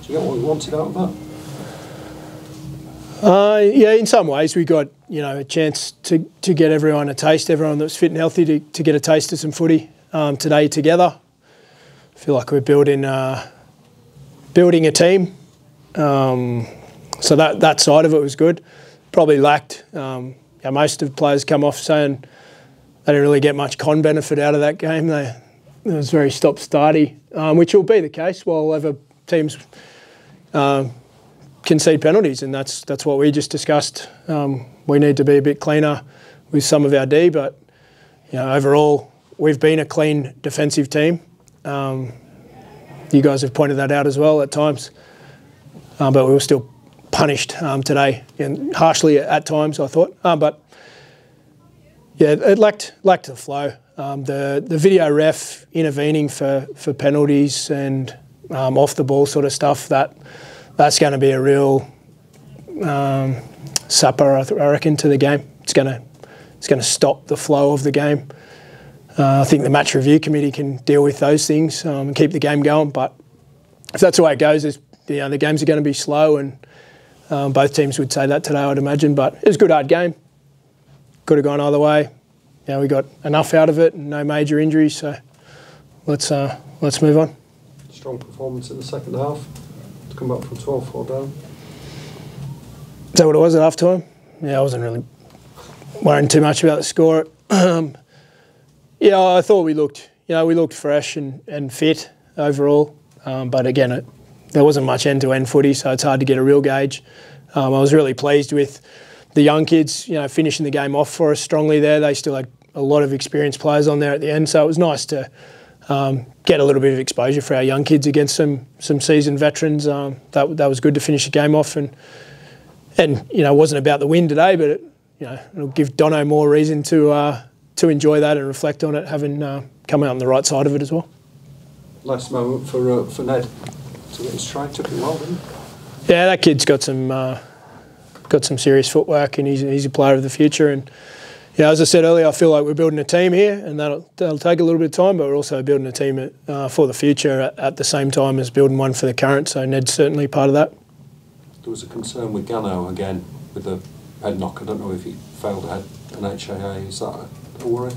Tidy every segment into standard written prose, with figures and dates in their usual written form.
you get what you wanted out of that? Yeah, in some ways we got a chance to get everyone a taste, everyone that was fit and healthy to get a taste of some footy today together. I feel like we're building a team, so that side of it was good. Probably lacked. Most of the players come off saying they didn't really get much con benefit out of that game. It was very stop-starty, which will be the case while other teams concede penalties, and that's what we just discussed. We need to be a bit cleaner with some of our D, but overall we've been a clean defensive team. You guys have pointed that out as well at times, but we were still punished today, and harshly at times I thought. But yeah, it lacked the flow. The video ref intervening for penalties and off the ball sort of stuff, that's going to be a real supper, I reckon, to the game. It's going to stop the flow of the game. I think the match review committee can deal with those things and keep the game going. But if that's the way it goes, the games are going to be slow, and both teams would say that today, I'd imagine. But it was a good hard game. Could have gone either way. We got enough out of it and no major injuries. So let's move on. Strong performance in the second half to come back from 12-4 down. Is that what it was at half time? Yeah, I wasn't really worrying too much about the score. Yeah, I thought we looked fresh and fit overall. But again, there wasn't much end-to-end footy, so it's hard to get a real gauge. I was really pleased with the young kids, finishing the game off for us strongly there. They still had a lot of experienced players on there at the end, so it was nice to get a little bit of exposure for our young kids against some seasoned veterans. That was good to finish the game off, and it wasn't about the win today, but it'll give Dono more reason to enjoy that and reflect on it, having come out on the right side of it as well. Last moment for Ned to get his try, took it well, didn't he? Yeah, that kid's got some serious footwork, and he's a player of the future. And as I said earlier, I feel like we're building a team here, and that'll take a little bit of time, but we're also building a team for the future at the same time as building one for the current. So Ned's certainly part of that. There was a concern with Gano again with the head knock. I don't know if he failed an HIA. Is that a worry?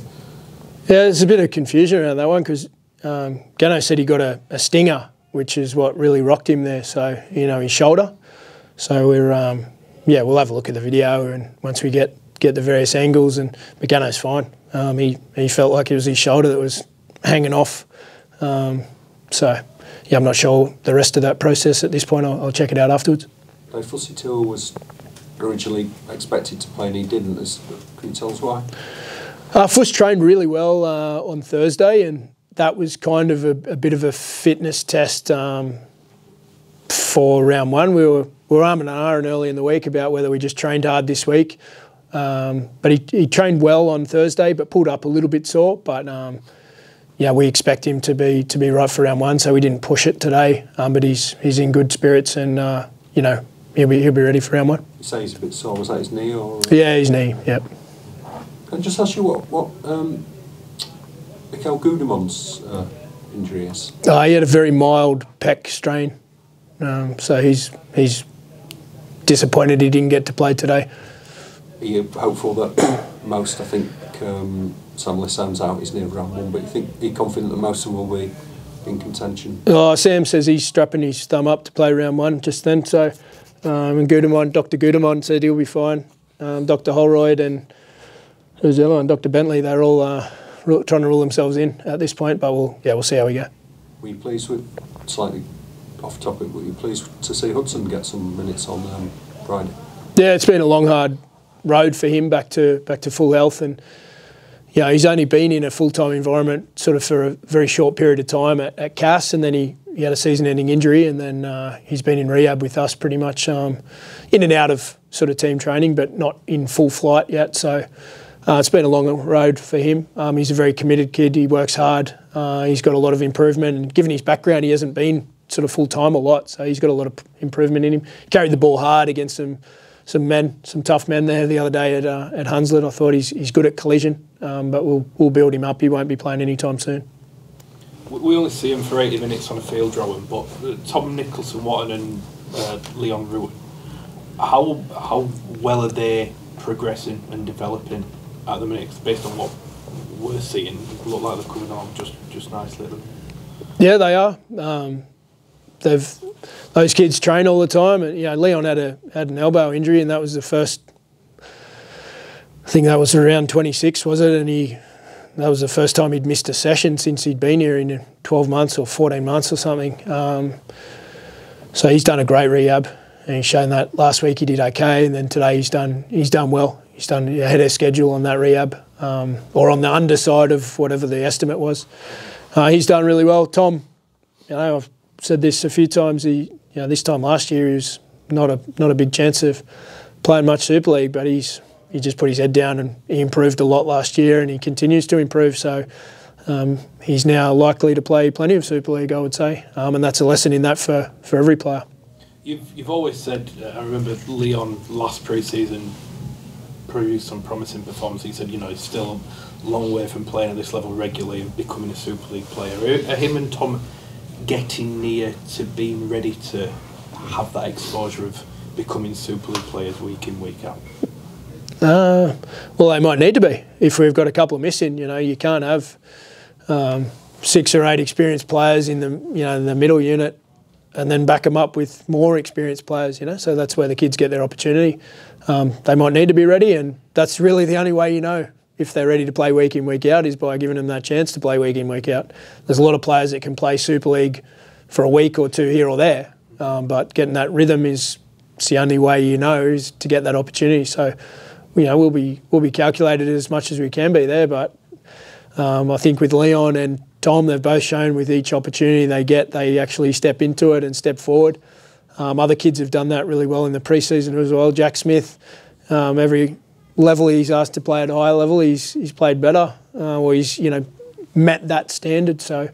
Yeah, there's a bit of confusion around that one because Gano said he got a stinger, which is what really rocked him there. So his shoulder. So we'll have a look at the video, and once we get the various angles, and Gano's fine. He felt like it was his shoulder that was hanging off. So I'm not sure the rest of that process at this point. I'll check it out afterwards. Fussy Till was originally expected to play and he didn't. Can you tell us why? Fuss trained really well on Thursday, and that was kind of a bit of a fitness test for round one. We were arm and ahhing early in the week about whether we just trained hard this week. But he trained well on Thursday, but pulled up a little bit sore. But we expect him to be right for round one, so we didn't push it today. But he's in good spirits, and he'll be ready for round one. You say he's a bit sore. Was that his knee or? Yeah, his knee. Yep. Can I just ask you what Mikel Gudemon's injury is? He had a very mild pec strain, so he's disappointed he didn't get to play today. Are you hopeful that most, I think Sam Lissam's out, he's near round one, but are you confident that most of them will be in contention? Sam says he's strapping his thumb up to play round one just then, so and Dr. Gudemon said he'll be fine. Dr. Holroyd and who's the other one? Dr. Bentley, they're all trying to rule themselves in at this point, but we'll see how we go. Were you pleased with, slightly off topic, were you pleased to see Hudson get some minutes on Friday? Yeah, it's been a long, hard road for him back to full health, and he's only been in a full-time environment sort of for a very short period of time at Cass, and then he had a season-ending injury, and then he's been in rehab with us pretty much in and out of sort of team training, but not in full flight yet. So it's been a long road for him. He's a very committed kid. He works hard. He's got a lot of improvement, and given his background, he hasn't been sort of full-time a lot, so he's got a lot of improvement in him. Carried the ball hard against some tough men there the other day at Hunslet. I thought he's good at collision, but we'll build him up. He won't be playing anytime soon. we only see him for 80 minutes on a field, Rowan, but Tom Nicholson-Watton and Leon Ruin, how well are they progressing and developing at the minute? Based on what we're seeing, look like they're coming along just nicely. Yeah, they are. Those kids train all the time, and Leon had an elbow injury, and that was the first. I think that was around 26, was it? And that was the first time he'd missed a session since he'd been here in 12 months or 14 months or something. So he's done a great rehab, and he's shown that last week he did okay, and then today he's done well. He's done ahead of schedule on that rehab, or on the underside of whatever the estimate was. He's done really well. Tom, I've said this a few times. This time last year he was not a big chance of playing much Super League, but he just put his head down and he improved a lot last year, and he continues to improve. So he's now likely to play plenty of Super League, I would say, and that's a lesson in that for every player. You've always said, I remember Leon last pre-season produced some promising performance. He said, he's still a long way from playing at this level regularly and becoming a Super League player. Are him and Tom getting near to being ready to have that exposure of becoming Super League players week in, week out? Well, they might need to be. If we've got a couple missing, you can't have 6 or 8 experienced players in the middle unit and then back them up with more experienced players, So that's where the kids get their opportunity. They might need to be ready, and that's really the only way if they're ready to play week in, week out, is by giving them that chance to play week in, week out. There's a lot of players that can play Super League for a week or two here or there, but getting that rhythm is the only way is to get that opportunity. So, we'll be calculated as much as we can be there, but I think with Leon and Tom, they've both shown with each opportunity they actually step into it and step forward. Other kids have done that really well in the pre-season as well. Jack Smith, every level he's asked to play at a higher level, he's played better, or he's met that standard. So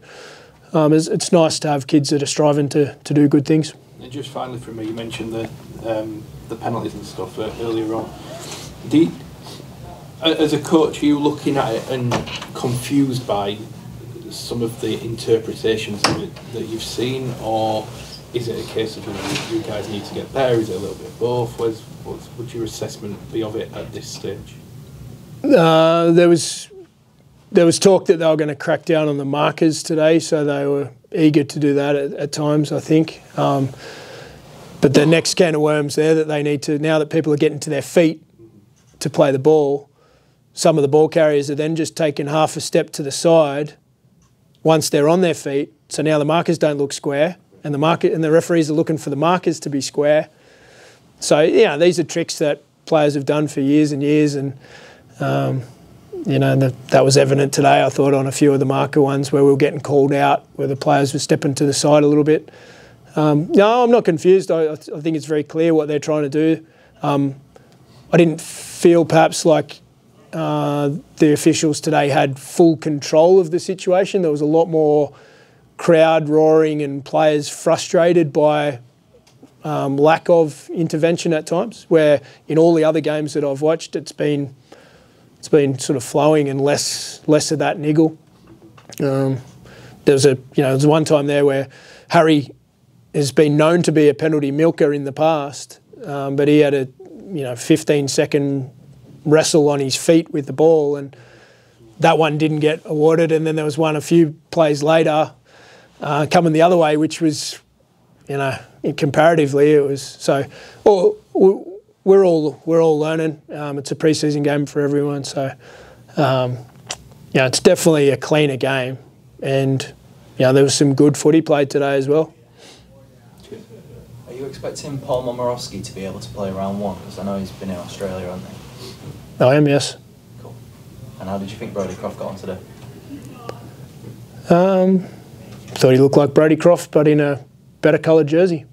it's nice to have kids that are striving to do good things. And just finally from me, you mentioned the penalties and stuff earlier on. As a coach, are you looking at it and confused by some of the interpretations that you've seen, or is it a case of you guys need to get better? Is it a little bit of both? What would your assessment be of it at this stage? There was talk that they were going to crack down on the markers today, so they were eager to do that at times, I think. But the next can of worms there that they need to, now that people are getting to their feet to play the ball, some of the ball carriers are then just taking half a step to the side once they're on their feet. So now the markers don't look square, and the referees are looking for the markers to be square. So these are tricks that players have done for years and years, and that was evident today, I thought, on a few of the marker ones where we were getting called out, where the players were stepping to the side a little bit. No, I'm not confused. I think it's very clear what they're trying to do. I didn't feel perhaps like the officials today had full control of the situation. There was a lot more crowd roaring and players frustrated by lack of intervention at times, where in all the other games that I've watched, it's been sort of flowing and less of that niggle. There was one time there where Harry has been known to be a penalty milker in the past, but he had a 15-second wrestle on his feet with the ball, and that one didn't get awarded. And then there was one a few plays later coming the other way, which was, comparatively, it was so. We're all learning. It's a pre-season game for everyone, so it's definitely a cleaner game, and there was some good footy played today as well. Are you expecting Paul Momorowski to be able to play round one? Because I know he's been in Australia, hasn't he? I am, yes. Cool. And how did you think Brodie Croft got on today? Thought he looked like Brodie Croft, but in a better coloured jersey.